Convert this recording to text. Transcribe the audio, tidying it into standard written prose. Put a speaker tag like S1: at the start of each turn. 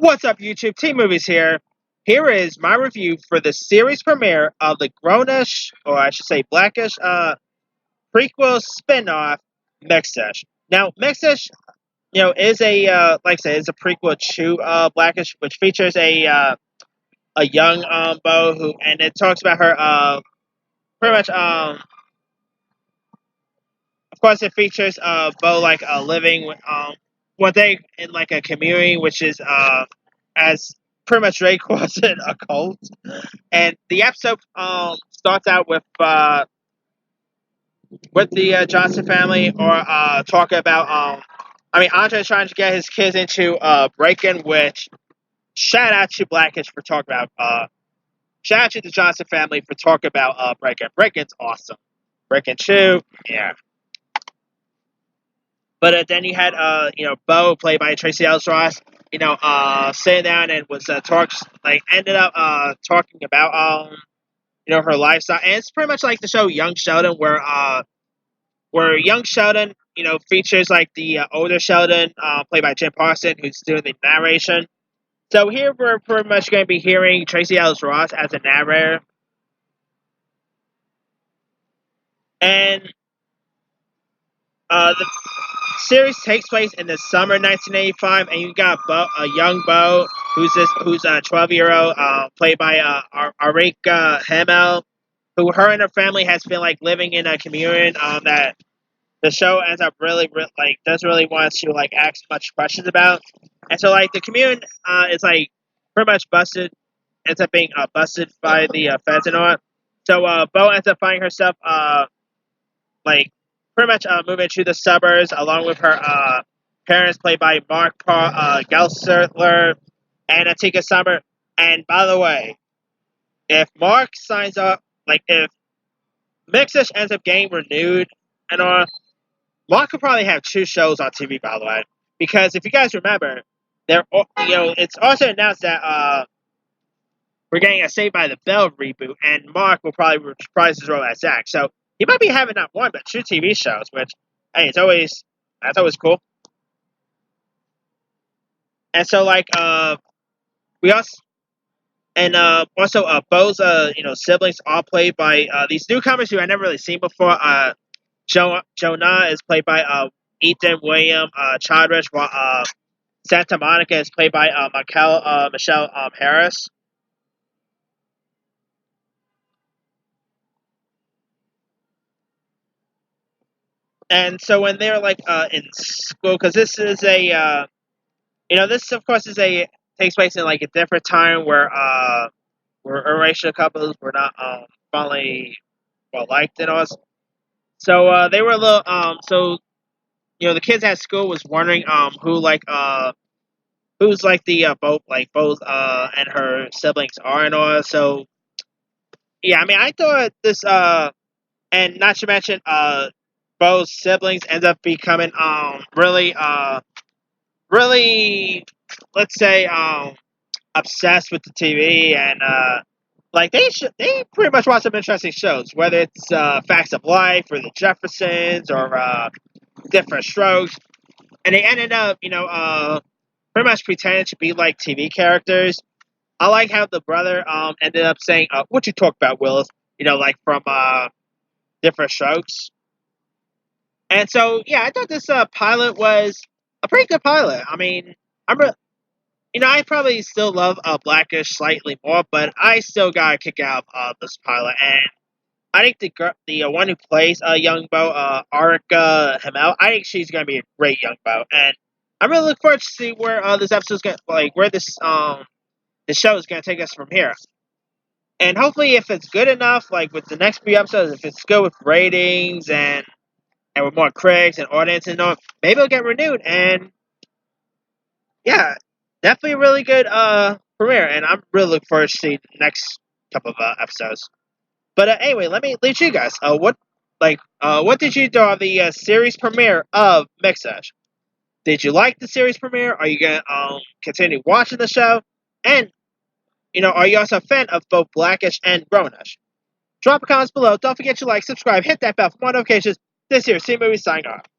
S1: What's up, YouTube? Team Movies here. Here is my review for the series premiere of the Grownish, or I should say Blackish, prequel spin-off, Mixed-ish. Now, Mixed-ish, is like I said, is a prequel to Blackish, which features a young Bo and it talks about her pretty much of course it features Bo living one day in like a community which is as pretty much Drake calls it, a cult. And the episode starts out with the Johnson family, or talking about Andre's trying to get his kids into Breaking, which shout out to Blackish for talking about shout out to the Johnson family for talking about Breaking. Breaking's awesome. Breaking 2, yeah. But then you had Bo, played by Tracy Ellis Ross, sitting down and was ended up talking about her lifestyle. And it's pretty much like the show Young Sheldon, where Young Sheldon, features like the older Sheldon, played by Jim Parsons, who's doing the narration. So here we're pretty much going to be hearing Tracy Ellis Ross as a narrator. And the series takes place in the summer 1985, and you got a young Bo, who's a 12-year-old, played by Arika Hemel, who her and her family has been like living in a community that the show ends up really doesn't really want to like ask much questions about, and so like the community is like pretty much ends up being busted by the feds and all. So Bo ends up finding herself pretty much moving to the suburbs along with her parents, played by Mark Gelsertler and Atika Summer. And by the way, if Mark signs up, if Mixed-ish ends up getting renewed and all, Mark could probably have 2 shows on TV, by the way. Because if you guys remember, it's also announced that we're getting a Saved by the Bell reboot, and Mark will probably reprise his role as Zach. So he might be having not 1 but 2 TV shows, which hey, that's always cool. And so we also Bo's siblings all played by these newcomers who I never really seen before. Jonah is played by Ethan William Chadwick, while Santa Monica is played by Michelle Harris. And so when they're in school, because this is this of course takes place in like a different time where interracial couples were not finally well liked and all. So they were a little so the kids at school was wondering who's both and her siblings are and all. So yeah, I thought this and not to mention Bo's siblings ends up becoming really, let's say, obsessed with the TV, and they pretty much watch some interesting shows, whether it's Facts of Life or The Jeffersons or Different Strokes, and they ended up pretty much pretending to be like TV characters. I like how the brother ended up saying, "What you talk about, Willis?" From Different Strokes. And so, yeah, I thought this pilot was a pretty good pilot. I probably still love Blackish slightly more, but I still got a kick out of this pilot. And I think the one who plays young Bo, Arika Hemel, I think she's going to be a great young Bo. And I'm really looking forward to see where this episode's going, where this the show is going to take us from here. And hopefully, if it's good enough, with the next few episodes, if it's good with ratings and with more critics and audience and all, maybe it'll get renewed. And yeah, definitely a really good premiere, and I'm really looking forward to see the next couple of episodes. But anyway, let me leave you guys. What did you do on the series premiere of Mixed-ish? Did you like the series premiere? Are you gonna continue watching the show? And are you also a fan of both Blackish and Grownish? Drop a comment below. Don't forget to like, subscribe, hit that bell for more notifications. This here, C Movie signing off.